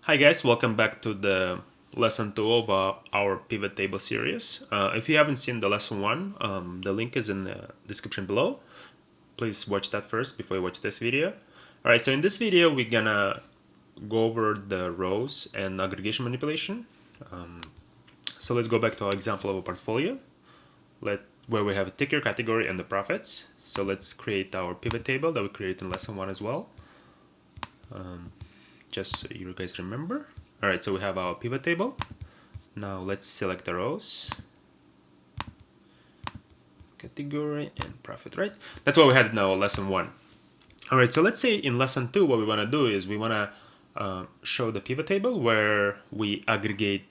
Hi guys, welcome back to the lesson 2 of our pivot table series. If you haven't seen the lesson 1, the link is in the description below. Please watch that first before you watch this video. Alright, so in this video we're gonna go over the rows and aggregation manipulation. So let's go back to our example of a portfolio where we have a ticker, category, and the profits. So let's create our pivot table that we created in lesson 1 as well. Just so you guys remember. Alright, so we have our pivot table. Now let's select the rows, category, and profit, right? That's what we had in our lesson 1. Alright, so let's say in lesson 2 what we want to do is we want to show the pivot table where we aggregate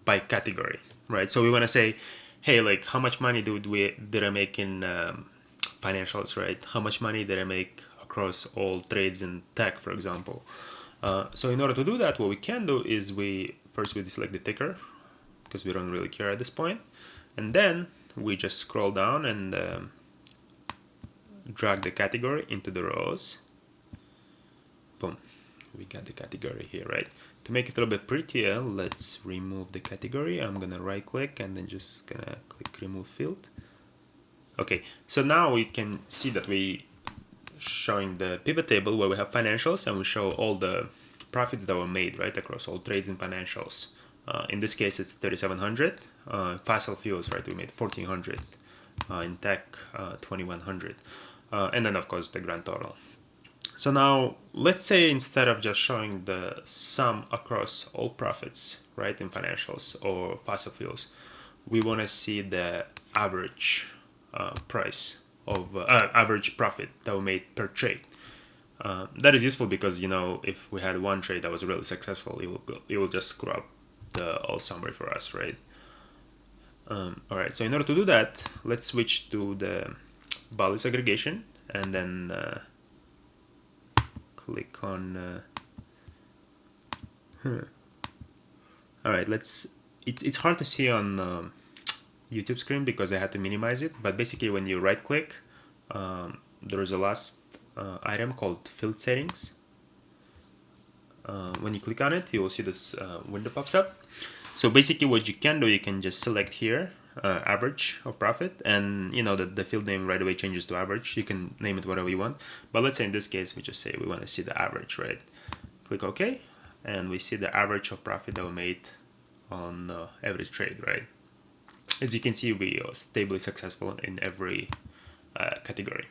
by category, right? So we want to say, hey, like how much money did I make in financials, right? How much money did I make across all trades in tech, for example? So in order to do that, what we can do is we select the ticker because we don't really care at this point, and then we just scroll down and drag the category into the rows. Boom, we got the category here, right? To make it a little bit prettier, let's remove the category. I'm gonna right click and then just gonna click remove field. Okay, so now we can see that we showing the pivot table where we have financials and we show all the profits that were made, right, across all trades and financials. In this case, it's 3,700. Fossil fuels, right, we made 1,400. In tech, 2,100. And then, of course, the grand total. So now, let's say instead of just showing the sum across all profits, right, in financials or fossil fuels, we want to see the average price of average profit that we made per trade. That is useful because, you know, if we had one trade that was really successful, it will just screw up the all summary for us, right? Alright, so in order to do that, let's switch to the values aggregation and then click on alright, it's hard to see on YouTube screen because I had to minimize it, but basically when you right click, there is a last item called field settings. When you click on it, you will see this window pops up. So basically what you can do, you can just select here average of profit, and you know that the field name right away changes to average. You can name it whatever you want, but let's say in this case we just say we want to see the average, right? Click OK, and we see the average of profit that we made on every trade, right? As you can see, we are stably successful in every category.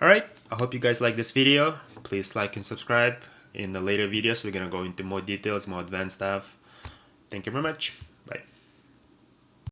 Alright, I hope you guys like this video. Please like and subscribe. In the later videos, we're going to go into more details, more advanced stuff. Thank you very much.